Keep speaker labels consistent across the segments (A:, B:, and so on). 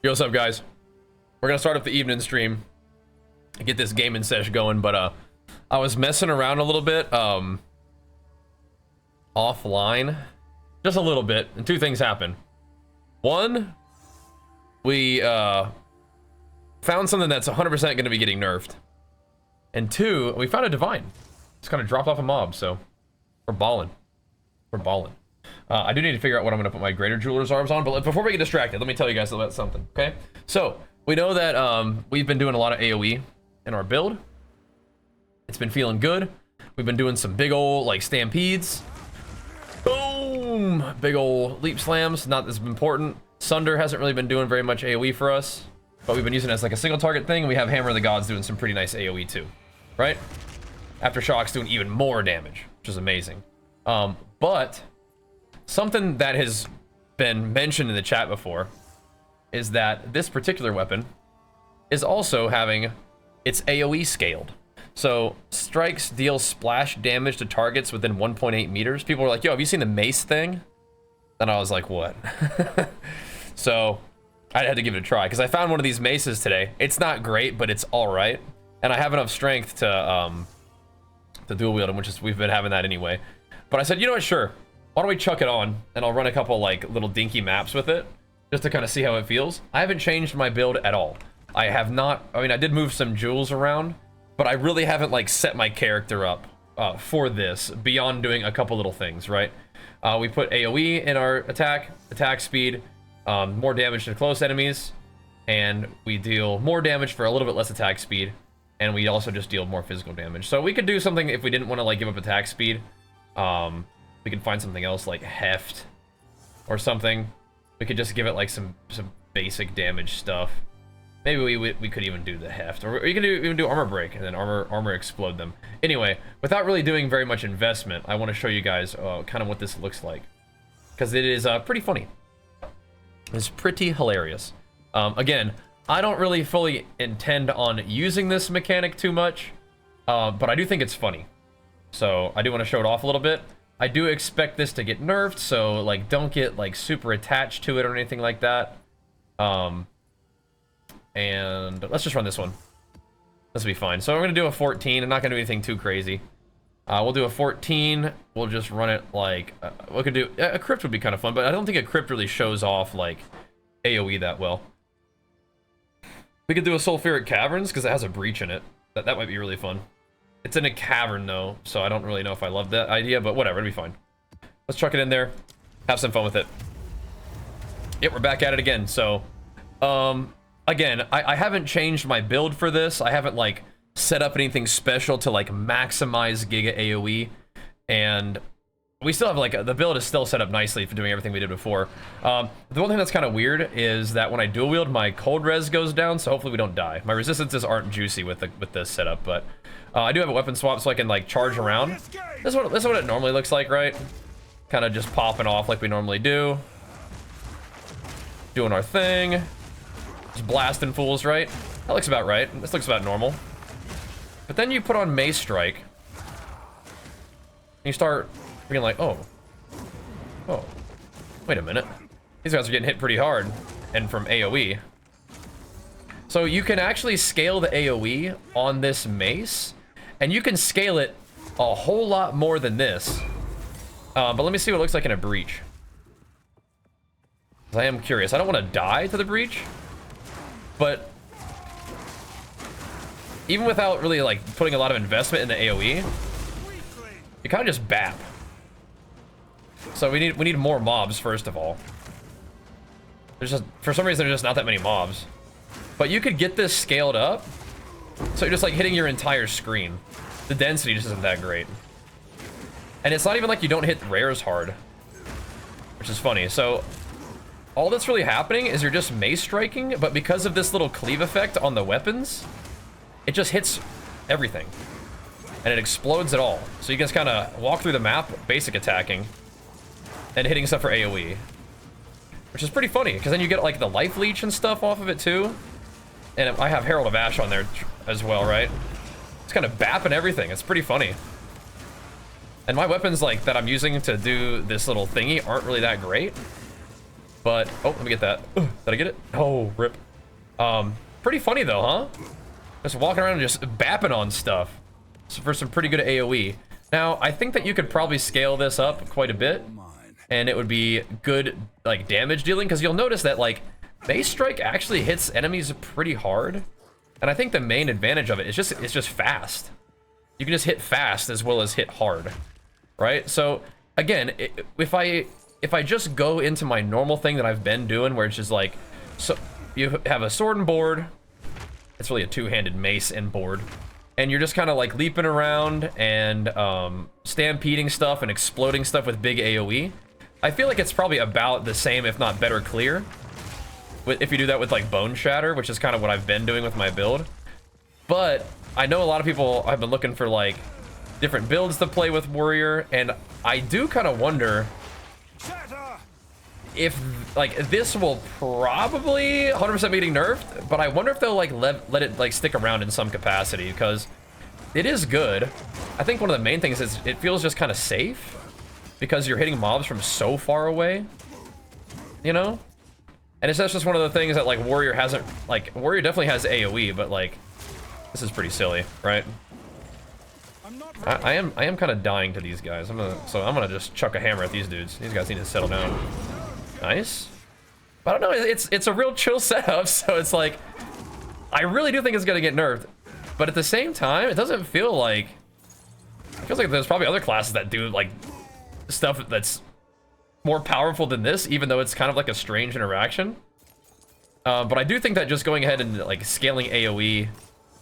A: Yo, what's up, guys? We're gonna start up the evening stream, get this gaming sesh going, but I was messing around a little bit offline, just a little bit, and two things happened. One, we found something that's 100% gonna be getting nerfed, and two, we found a divine. It's kind of dropped off a mob, so we're balling. We're balling. I do need to figure out what I'm going to put my Greater Jeweler's Arms on, but before we get distracted, let me tell you guys about something, okay? So, we know that we've been doing a lot of AoE in our build. It's been feeling good. We've been doing some big old, like, stampedes. Boom! Big old leap slams, not as important. Sunder hasn't really been doing very much AoE for us, but we've been using it as like a single target thing, and we have Hammer of the Gods doing some pretty nice AoE too, right? Aftershock's doing even more damage, which is amazing. But something that has been mentioned in the chat before is that this particular weapon is also having its AoE scaled. So strikes deal splash damage to targets within 1.8 meters. People were like, yo, have you seen the Mace thing? And I was like, what? So I had to give it a try because I found one of these maces today. It's not great, but it's all right. And I have enough strength to dual wield them, which is, we've been having that anyway. But I said, you know what, sure. Why don't we chuck it on, and I'll run a couple, like, little dinky maps with it, just to kind of see how it feels. I haven't changed my build at all. I have not, I mean, I did move some jewels around, but I really haven't, like, set my character up for this, beyond doing a couple little things, right? We put AoE in our attack speed, more damage to close enemies, and we deal more damage for a little bit less attack speed, and we also just deal more physical damage. So we could do something if we didn't want to, like, give up attack speed. We could find something else like heft or something. We could just give it like some basic damage stuff. Maybe we could even do the heft, or you can even do armor break and then armor explode them. Anyway, without really doing very much investment, I want to show you guys kind of what this looks like, because it is pretty funny. It's pretty hilarious. Again, I don't really fully intend on using this mechanic too much, but I do think it's funny. So I do want to show it off a little bit. I do expect this to get nerfed, so like don't get like super attached to it or anything like that. And let's just run this one. This will be fine. So we're gonna do a 14. I'm not gonna do anything too crazy. We'll do a 14. We'll just run it like we could do a crypt would be kind of fun, but I don't think a crypt really shows off like AoE that well. We could do a sulfuric caverns because it has a breach in it. That might be really fun. It's in a cavern though, so I don't really know if I love that idea, but whatever, it'll be fine. Let's chuck it in there, have some fun with it. Yep, we're back at it again. So, again, I haven't changed my build for this. I haven't like set up anything special to like maximize Giga AoE, and we still have like the build is still set up nicely for doing everything we did before. The one thing that's kind of weird is that when I dual wield, my cold res goes down, so hopefully we don't die. My resistances aren't juicy with this setup, but I do have a weapon swap so I can like charge around. This is what it normally looks like, right? Kind of just popping off like we normally do. Doing our thing. Just blasting fools, right? That looks about right. This looks about normal. But then you put on Mace Strike. And you start being like, oh, wait a minute. These guys are getting hit pretty hard. And from AoE. So you can actually scale the AoE on this mace. And you can scale it a whole lot more than this. But let me see what it looks like in a breach. I am curious. I don't want to die to the breach. But even without really like putting a lot of investment in the AoE, you kind of just bap. So we need more mobs first of all. There's just, for some reason, there's just not that many mobs. But you could get this scaled up, so you're just like hitting your entire screen. The density just isn't that great. And it's not even like you don't hit rares hard, which is funny. So all that's really happening is you're just mace striking, but because of this little cleave effect on the weapons, it just hits everything. And it explodes it all. So you can just kind of walk through the map, basic attacking, and hitting stuff for AoE. Which is pretty funny, because then you get like the life leech and stuff off of it too. And I have Herald of Ash on there as well, right? It's kind of bapping everything. It's pretty funny. And my weapons like that I'm using to do this little thingy aren't really that great. But, oh, let me get that. Did I get it? Oh, rip. Pretty funny though, huh? Just walking around and just bapping on stuff. So for some pretty good AoE. Now, I think that you could probably scale this up quite a bit. And it would be good, like, damage dealing. Because you'll notice that, like, Mace Strike actually hits enemies pretty hard. And I think the main advantage of it is it's just fast. You can just hit fast as well as hit hard. Right? So, again, if I just go into my normal thing that I've been doing, where it's just like, so you have a sword and board, it's really a two-handed mace and board, and you're just kind of like leaping around and stampeding stuff and exploding stuff with big AoE. I feel like it's probably about the same, if not better, clear. If you do that with like Bone Shatter, which is kind of what I've been doing with my build. But I know a lot of people have been looking for like different builds to play with Warrior, and I do kind of wonder if like this will probably 100% be getting nerfed, but I wonder if they'll like let it like stick around in some capacity, because it is good. I think one of the main things is it feels just kind of safe because you're hitting mobs from so far away, you know? And it's just one of the things that like Warrior hasn't, like Warrior definitely has AoE, but like this is pretty silly, right? I am kind of dying to these guys. I'm gonna just chuck a hammer at these dudes. These guys need to settle down. Nice. But I don't know, it's a real chill setup, so it's like, I really do think it's gonna get nerfed. But at the same time, it doesn't feel like, it feels like there's probably other classes that do like stuff that's more powerful than this, even though it's kind of like a strange interaction. But I do think that just going ahead and like scaling AoE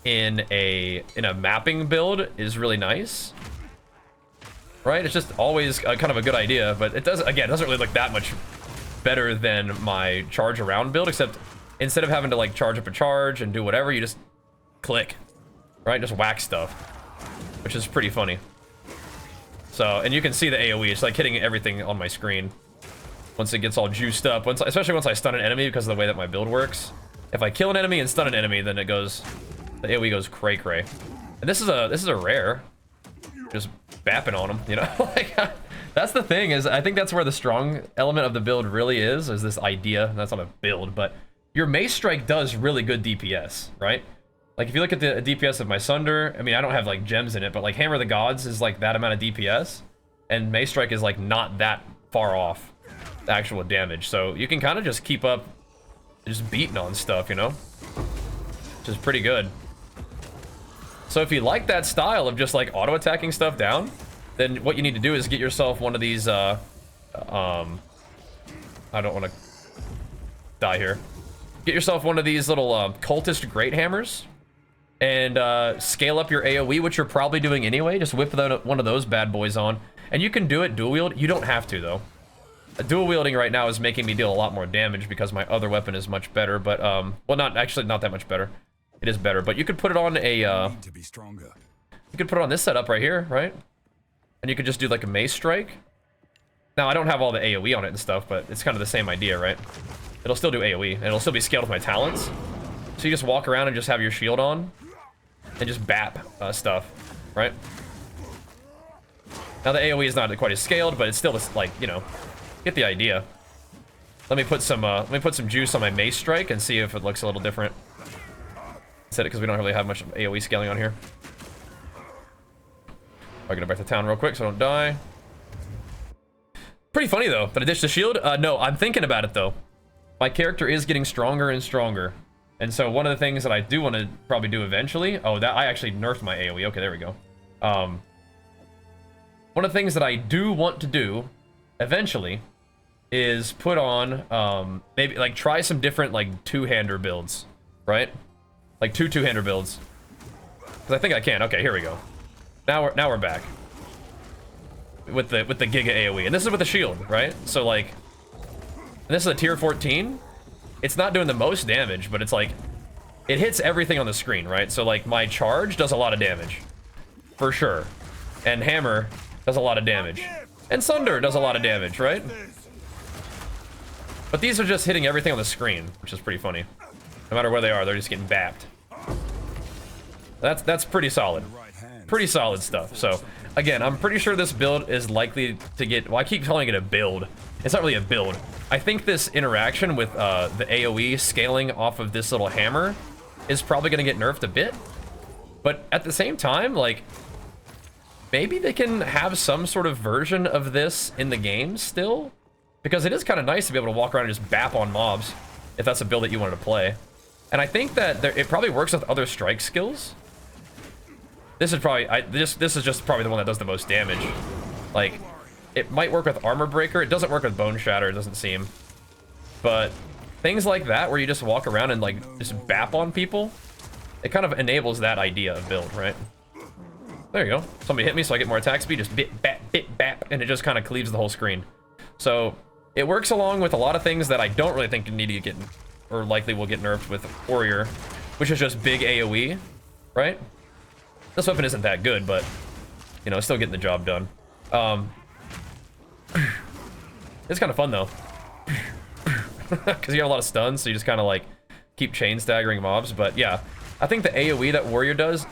A: in a mapping build is really nice. Right? It's just always kind of a good idea, but it doesn't really look that much better than my charge around build, except instead of having to like charge up a charge and do whatever, you just click, right? Just whack stuff, which is pretty funny. So, and you can see the AoE, it's like hitting everything on my screen once it gets all juiced up, especially once I stun an enemy, because of the way that my build works. If I kill an enemy and stun an enemy, then the AoE goes cray cray. And this is a rare, just bapping on them, you know? Like, that's the thing, is I think that's where the strong element of the build really is this idea. That's not a build, but your Mace Strike does really good DPS, right? Like, if you look at the DPS of my Sunder, I mean, I don't have like gems in it, but like Hammer of the Gods is like that amount of DPS, and Mace Strike is like not that far off the actual damage. So you can kind of just keep up just beating on stuff, you know? Which is pretty good. So if you like that style of just like auto attacking stuff down, then what you need to do is get yourself one of these I don't want to die here. Get yourself one of these little cultist great hammers and scale up your AoE, which you're probably doing anyway. Just whip one of those bad boys on, and you can do it dual wield. You don't have to though. Dual wielding right now is making me deal a lot more damage because my other weapon is much better, but well, not that much better. It is better, but you could put it on a you could put it on this setup right here, right? And you could just do like a Mace Strike. Now I don't have all the AoE on it and stuff, but it's kind of the same idea, right? It'll still do AoE, and it'll still be scaled with my talents. So you just walk around and just have your shield on and just bap stuff, right? Now the AoE is not quite as scaled, but it's still just like, you know, get the idea. Let me put some juice on my Mace Strike and see if it looks a little different. Set it because we don't really have much AoE scaling on here. I'll get back to town real quick so I don't die. Pretty funny though, but I ditched the shield. No, I'm thinking about it though. My character is getting stronger and stronger, and so one of the things that I do want to probably do eventually. Oh, that I actually nerfed my AoE. Okay, there we go. One of the things that I do want to do eventually is put on maybe like try some different like two-hander builds, right? Like two-hander builds. Because I think I can. Okay, here we go. Now we're back with the Giga AoE, and this is with the shield, right? So like, and this is a tier 14. It's not doing the most damage, but it's like it hits everything on the screen, right? So like my charge does a lot of damage, for sure, and Hammer does a lot of damage, and Sunder does a lot of damage, right? But these are just hitting everything on the screen, which is pretty funny. No matter where they are, they're just getting bapped. That's pretty solid. Pretty solid stuff. So again, I'm pretty sure this build is likely to get, well, I keep calling it a build. It's not really a build. I think this interaction with the AoE scaling off of this little hammer is probably going to get nerfed a bit. But at the same time, like, maybe they can have some sort of version of this in the game still. Because it is kind of nice to be able to walk around and just bap on mobs if that's a build that you wanted to play. And I think that it probably works with other strike skills. This is probably, this is just probably the one that does the most damage. Like, it might work with Armor Breaker. It doesn't work with Bone Shatter, it doesn't seem. But things like that, where you just walk around and like just bap on people, it kind of enables that idea of build, right? There you go. Somebody hit me, so I get more attack speed. Just bit, bap, and it just kind of cleaves the whole screen. So it works along with a lot of things that I don't really think need to get, or likely will get nerfed with Warrior, which is just big AoE, right? This weapon isn't that good, but you know, it's still getting the job done. It's kind of fun though, because you have a lot of stuns, so you just kind of like keep chain staggering mobs. But yeah, I think the AoE that Warrior does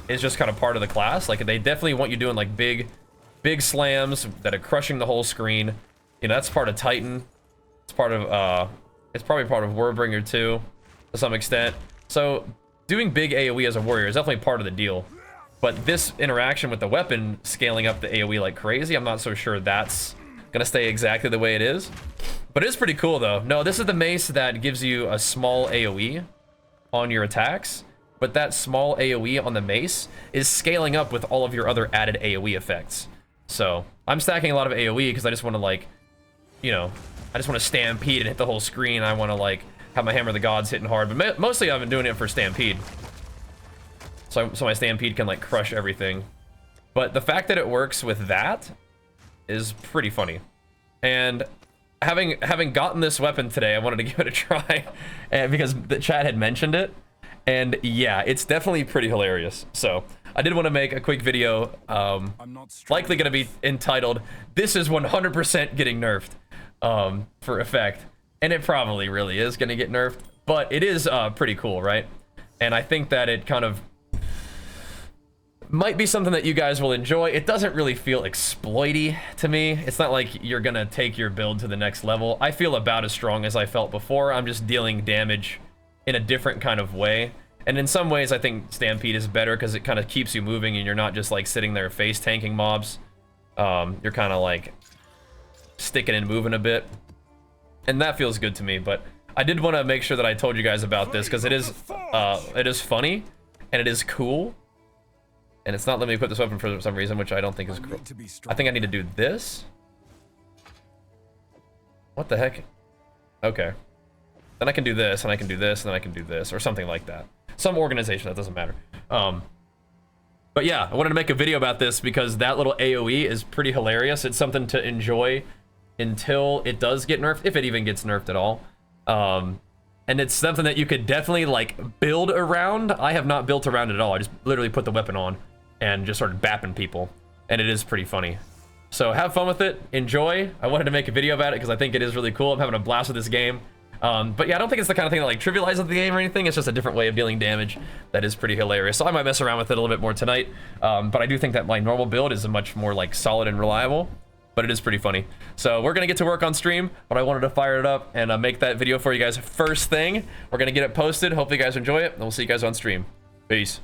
A: is just kind of part of the class. Like, they definitely want you doing like big slams that are crushing the whole screen. You know, that's part of Titan. It's part of it's probably part of Warbringer too, to some extent. So doing big AoE as a warrior is definitely part of the deal. But this interaction with the weapon scaling up the AoE like crazy, I'm not so sure that's gonna stay exactly the way it is. But it is pretty cool though. No, this is the mace that gives you a small AoE on your attacks, but that small AoE on the mace is scaling up with all of your other added AoE effects. So I'm stacking a lot of AoE because I just want to, like, you know, I just want to stampede and hit the whole screen. I want to like have my Hammer of the Gods hitting hard, but mostly I've been doing it for stampede. So my stampede can like crush everything. But the fact that it works with that is pretty funny. And having gotten this weapon today, I wanted to give it a try, and because the chat had mentioned it, and yeah, it's definitely pretty hilarious. So I did want to make a quick video, likely going to be entitled, "This is 100% getting nerfed," for effect. And it probably really is going to get nerfed, but it is pretty cool, right? And I think that it kind of might be something that you guys will enjoy. It doesn't really feel exploity to me. It's not like you're going to take your build to the next level. I feel about as strong as I felt before. I'm just dealing damage in a different kind of way. And in some ways, I think Stampede is better because it kind of keeps you moving and you're not just like sitting there face tanking mobs. You're kind of like sticking and moving a bit. And that feels good to me. But I did want to make sure that I told you guys about this because it is funny and it is cool. And it's not letting me equip this weapon for some reason, which I don't think is cool. I think I need to do this. What the heck? Okay. Then I can do this, and I can do this, and then I can do this, or something like that. Some organization, that doesn't matter. But yeah, I wanted to make a video about this because that little AoE is pretty hilarious. It's something to enjoy until it does get nerfed, if it even gets nerfed at all. And it's something that you could definitely like build around. I have not built around it at all. I just literally put the weapon on and just started bapping people. And it is pretty funny. So have fun with it, enjoy. I wanted to make a video about it because I think it is really cool. I'm having a blast with this game. But yeah, I don't think it's the kind of thing that like trivializes the game or anything. It's just a different way of dealing damage that is pretty hilarious. So I might mess around with it a little bit more tonight. But I do think that my normal build is a much more like solid and reliable. But it is pretty funny. So we're gonna get to work on stream, but I wanted to fire it up and make that video for you guys first thing. We're gonna get it posted. Hopefully you guys enjoy it, and we'll see you guys on stream. Peace.